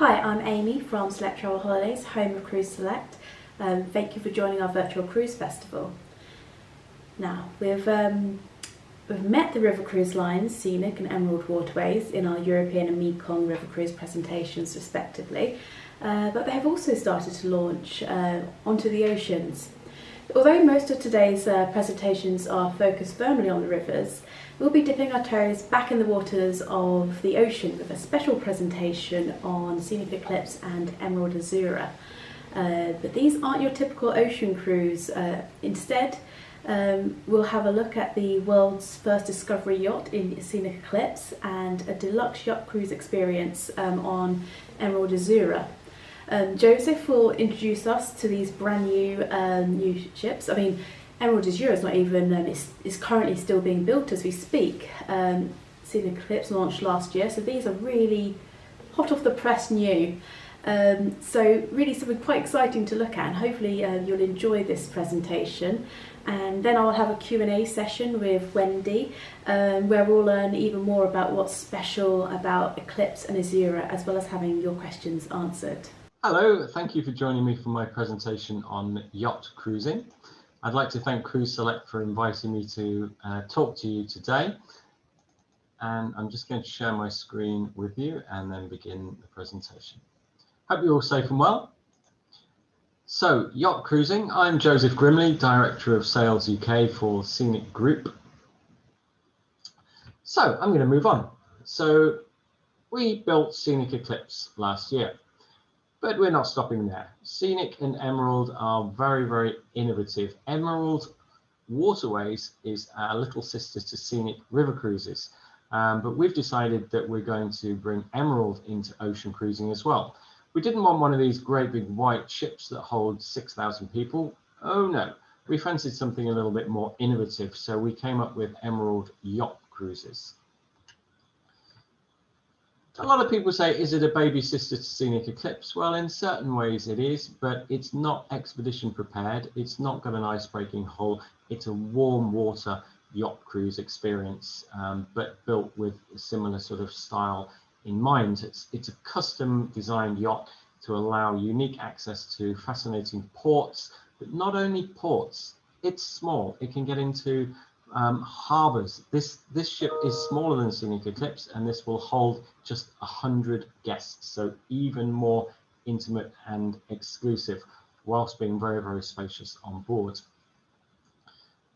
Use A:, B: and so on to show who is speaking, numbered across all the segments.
A: Hi, I'm Amy from Select Travel Holidays, home of Cruise Select. Thank you for joining our virtual cruise festival. Now, we've met the river cruise lines, Scenic and Emerald waterways, in our European and Mekong river cruise presentations respectively, but they have also started to launch onto the oceans. Although most of today's presentations are focused firmly on the rivers, we'll be dipping our toes back in the waters of the ocean with a special presentation on Scenic Eclipse and Emerald Azzurra. But these aren't your typical ocean cruise. Instead, we'll have a look at the world's first discovery yacht in Scenic Eclipse and a deluxe yacht cruise experience on Emerald Azzurra. Joseph will introduce us to these brand new ships. I mean, Emerald Azzurra is not even, is currently still being built as we speak. Scenic Eclipse launched last year, so these are really hot off the press new. So really something quite exciting to look at, and hopefully you'll enjoy this presentation. And then I'll have a Q&A session with Wendy, where we'll learn even more about what's special about Eclipse and Azzurra, as well as having your questions answered.
B: Hello, thank you for joining me for my presentation on yacht cruising. I'd like to thank Cruise Select for inviting me to talk to you today. And I'm just going to share my screen with you and then begin the presentation. Hope you're all safe and well. So, yacht cruising. I'm Joseph Grimley, Director of Sales UK for Scenic Group. So, I'm going to move on. So, we built Scenic Eclipse last year. But we're not stopping there. Scenic and Emerald are very, very innovative. Emerald Waterways is our little sister to Scenic River Cruises. But we've decided that we're going to bring Emerald into ocean cruising as well. We didn't want one of these great big white ships that hold 6,000 people. Oh no, we fancied something a little bit more innovative. So we came up with Emerald Yacht Cruises. A lot of people say, is it a baby sister to Scenic Eclipse? Well, in certain ways it is, but it's not expedition prepared. It's not got an ice-breaking hull. It's a warm water yacht cruise experience, but built with a similar sort of style in mind. It's a custom designed yacht to allow unique access to fascinating ports, but not only ports. It's small. It can get into harbours. This ship is smaller than Scenic Eclipse, and this will hold just 100 guests, so even more intimate and exclusive, whilst being very, very spacious on board.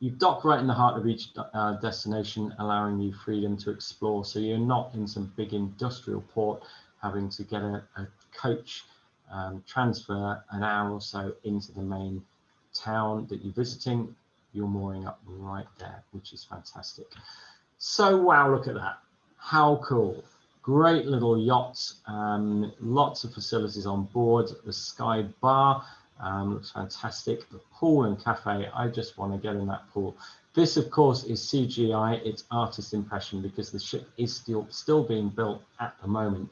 B: You dock right in the heart of each destination, allowing you freedom to explore, so you're not in some big industrial port having to get a coach transfer an hour or so into the main town that you're visiting. You're mooring up right there, which is fantastic. So wow, look at that. How cool. Great little yachts, lots of facilities on board. The Sky Bar looks fantastic. The pool and cafe, I just want to get in that pool. This, of course, is CGI. It's artist impression because the ship is still being built at the moment,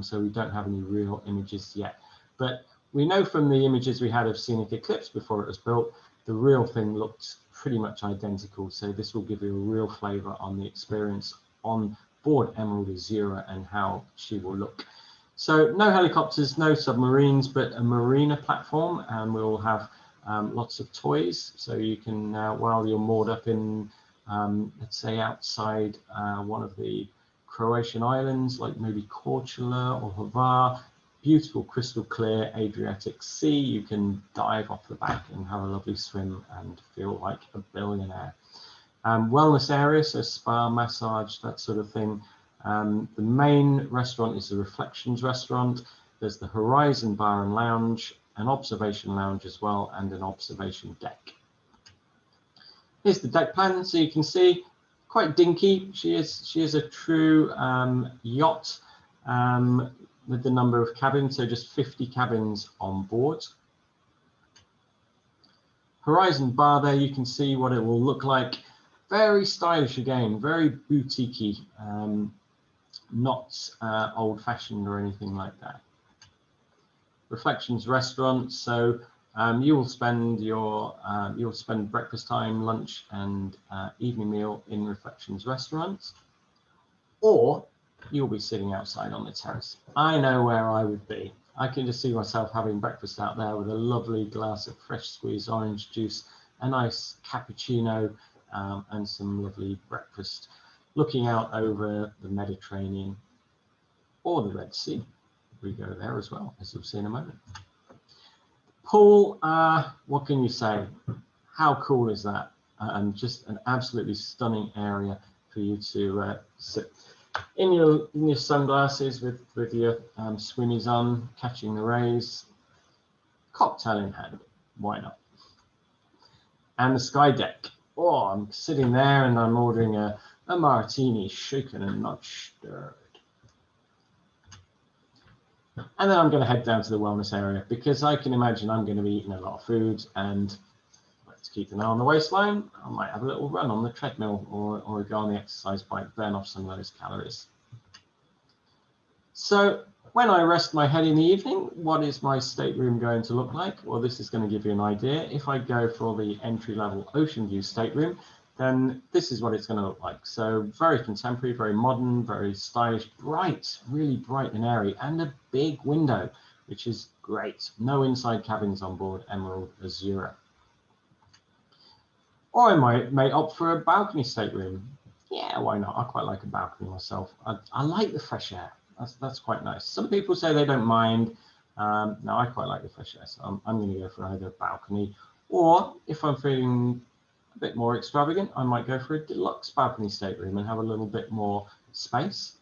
B: so we don't have any real images yet. But we know from the images we had of Scenic Eclipse before it was built, the real thing looked pretty much identical, so this will give you a real flavour on the experience on board Emerald Azzurra and how she will look. So no helicopters, no submarines, but a marina platform, and we'll have lots of toys, so you can, while you're moored up in, let's say outside one of the Croatian islands, like maybe Corsica or Rivieras, beautiful crystal clear Adriatic Sea, you can dive off the back and have a lovely swim and feel like a billionaire. Wellness area, so spa, massage, that sort of thing. The main restaurant is the Reflections restaurant. There's the Horizon Bar and Lounge, an observation lounge as well, and an observation deck. Here's the deck plan, so you can see quite dinky. She is a true yacht. With the number of cabins, so just 50 cabins on board. Horizon Bar there, you can see what it will look like. Very stylish again, very boutique-y, not old-fashioned or anything like that. Reflections restaurant, so you will spend breakfast time, lunch, and evening meal in Reflections restaurant, or you'll be sitting outside on the terrace. I know where I would be. I can just see myself having breakfast out there with a lovely glass of fresh squeezed orange juice, a nice cappuccino, and some lovely breakfast, looking out over the Mediterranean or the Red Sea. We go there as well, as you'll see in a moment. Pool, what can you say? How cool is that? And just an absolutely stunning area for you to sit in your sunglasses with your swimmies on, catching the rays, cocktail in hand. Why not? And the sky deck. Oh, I'm sitting there and I'm ordering a martini, shaken and not stirred. And then I'm going to head down to the wellness area, because I can imagine I'm going to be eating a lot of food, and let's keep an eye on the waistline. I might have a little run on the treadmill or go on the exercise bike, burn off some of those calories. So when I rest my head in the evening, what is my stateroom going to look like? Well, this is going to give you an idea. If I go for the entry-level Oceanview Stateroom, then this is what it's going to look like. So very contemporary, very modern, very stylish, bright, really bright and airy, and a big window, which is great. No inside cabins on board Emerald Azzurra. Or I may opt for a balcony stateroom. Yeah, why not? I quite like a balcony myself. I like the fresh air. That's quite nice. Some people say they don't mind. No, I quite like the fresh air, so I'm going to go for either a balcony, or if I'm feeling a bit more extravagant, I might go for a deluxe balcony stateroom and have a little bit more space.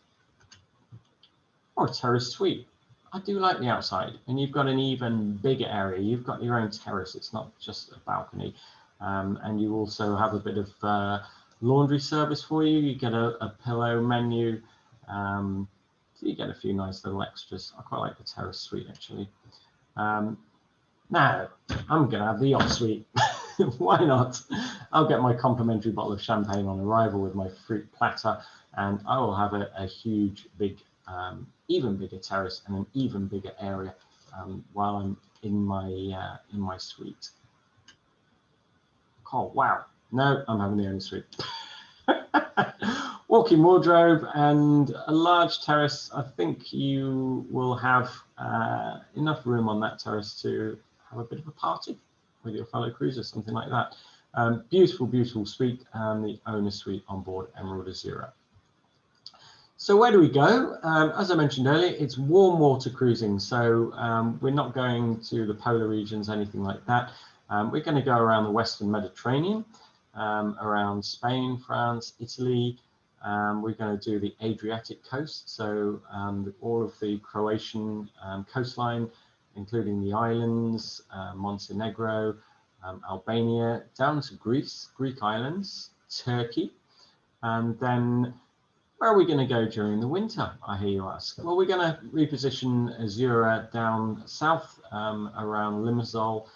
B: Or a terrace suite. I do like the outside, and you've got an even bigger area. You've got your own terrace. It's not just a balcony. And you also have a bit of laundry service for you. You get a pillow menu. So you get a few nice little extras. I quite like the terrace suite, actually. Now, I'm going to have the yacht suite. Why not? I'll get my complimentary bottle of champagne on arrival with my fruit platter, and I will have a huge, big, even bigger terrace and an even bigger area while I'm in my suite. Oh, wow. No, I'm having the only suite. Walk-in wardrobe and a large terrace. I think you will have enough room on that terrace to have a bit of a party with your fellow cruisers, something like that. Beautiful, beautiful suite, and the owner suite on board Emerald Azzurra. So where do we go? As I mentioned earlier, it's warm water cruising. So we're not going to the polar regions, anything like that. We're going to go around the Western Mediterranean, around Spain, France, Italy. We're going to do the Adriatic coast, so all of the Croatian coastline, including the islands, Montenegro, Albania, down to Greece, Greek islands, Turkey. And then where are we going to go during the winter, I hear you ask? Well, we're going to reposition Azzurra down south around Limassol,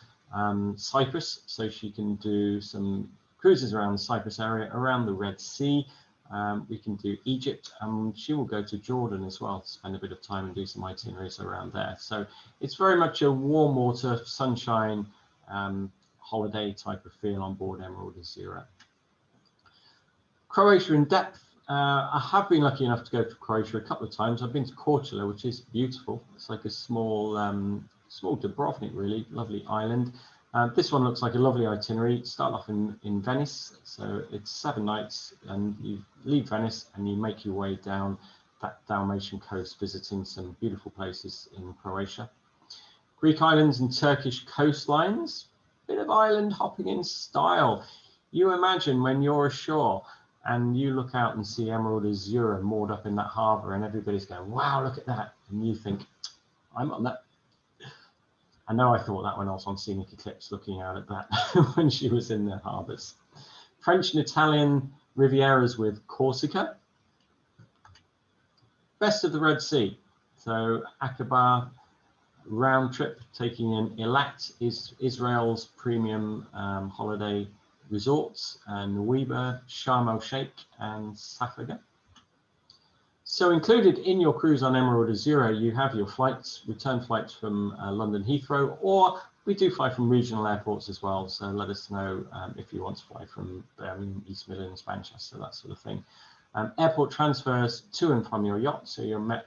B: Cyprus, so she can do some cruises around the Cyprus area, around the Red Sea. We can do Egypt, and she will go to Jordan as well to spend a bit of time and do some itineraries around there. So it's very much a warm water, sunshine, holiday type of feel on board Emerald Azzurra. Croatia in depth. I have been lucky enough to go to Croatia a couple of times. I've been to Corsica, which is beautiful. It's like a small Dubrovnik, really lovely island. This one looks like a lovely itinerary. Start off in Venice, so it's 7 nights, and you leave Venice and you make your way down that Dalmatian coast, visiting some beautiful places in Croatia. Greek islands and Turkish coastlines, bit of island hopping in style. You imagine when you're ashore and you look out and see Emerald Azzurra moored up in that harbour, and everybody's going, wow, look at that. And you think, I'm on that. I know I thought that when I was on Scenic Eclipse looking out at that when she was in the harbours. French and Italian Rivieras with Corsica. Best of the Red Sea. So Aqaba round trip, taking in Eilat, Israel's premium holiday resorts, and Nuweiba, Sharm el-Sheikh, and Safaga. So included in your cruise on Emerald Azzurra, you have your flights, return flights from London Heathrow, or we do fly from regional airports as well. So let us know if you want to fly from Birmingham, East Midlands, Manchester, that sort of thing. Airport transfers to and from your yacht, so you're met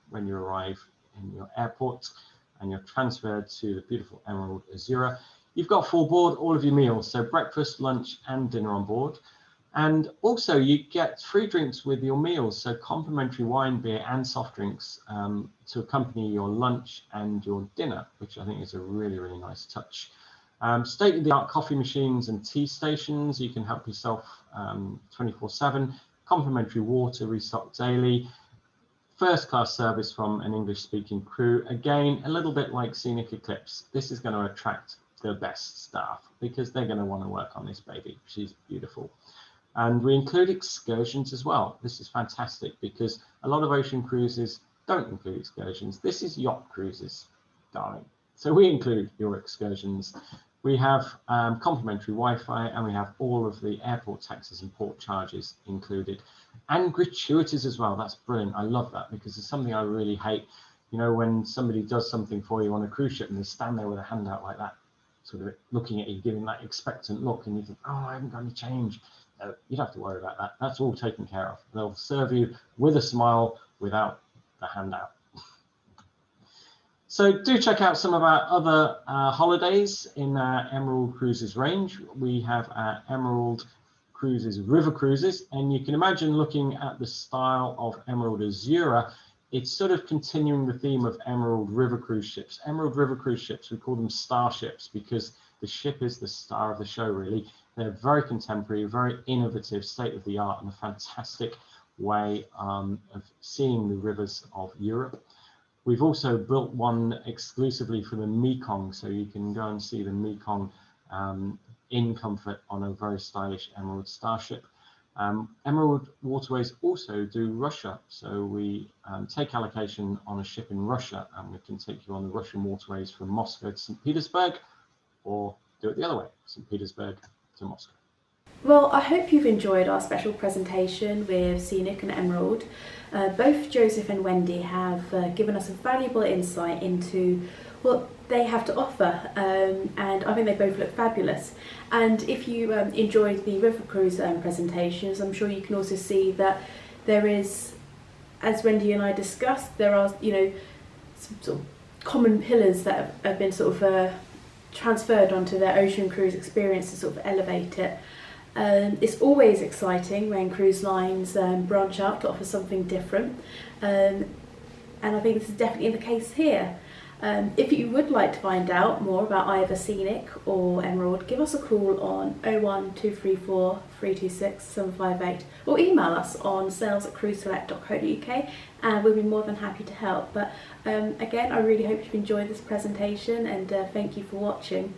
B: when you arrive in your airport, and you're transferred to the beautiful Emerald Azzurra. You've got full board all of your meals, so breakfast, lunch and dinner on board. And also you get free drinks with your meals, so complimentary wine, beer and soft drinks to accompany your lunch and your dinner, which I think is a really, really nice touch. State-of-the-art coffee machines and tea stations. You can help yourself 24/7. Complimentary water restocked daily. First class service from an English speaking crew. Again, a little bit like Scenic Eclipse. This is going to attract the best staff because they're going to want to work on this baby. She's beautiful. And we include excursions as well. This is fantastic because a lot of ocean cruises don't include excursions. This is Yacht Cruises, darling. So we include your excursions. We have complimentary Wi-Fi, and we have all of the airport taxes and port charges included, and gratuities as well. That's brilliant. I love that because it's something I really hate. You know, when somebody does something for you on a cruise ship and they stand there with a hand out like that, sort of looking at you, giving that expectant look, and you think, oh, I haven't got any change. No, you don't have to worry about that. That's all taken care of. They'll serve you with a smile without the handout. So do check out some of our other holidays in our Emerald Cruises range. We have our Emerald Cruises River Cruises, and you can imagine looking at the style of Emerald Azzurra, it's sort of continuing the theme of Emerald River Cruise ships. Emerald River Cruise ships, we call them starships because the ship is the star of the show, really. They're very contemporary, very innovative, state-of-the-art, and a fantastic way of seeing the rivers of Europe. We've also built one exclusively for the Mekong, so you can go and see the Mekong in comfort on a very stylish Emerald Starship. Emerald Waterways also do Russia, so we take allocation on a ship in Russia, and we can take you on the Russian waterways from Moscow to St. Petersburg, or do it the other way, St. Petersburg to Moscow.
A: Well, I hope you've enjoyed our special presentation with Scenic and Emerald. Both Joseph and Wendy have given us a valuable insight into what they have to offer, and I think they both look fabulous. And if you enjoyed the River Cruise presentations, I'm sure you can also see that there is, as Wendy and I discussed, there are, you know, some sort of common pillars that have been sort of transferred onto their ocean cruise experience to sort of elevate it. It's always exciting when cruise lines branch out to offer something different, and I think this is definitely the case here. If you would like to find out more about either Scenic or Emerald, give us a call on 01234 326 758 or email us on sales@cruiseselect.co.uk, and we'll be more than happy to help. But again, I really hope you've enjoyed this presentation, and thank you for watching.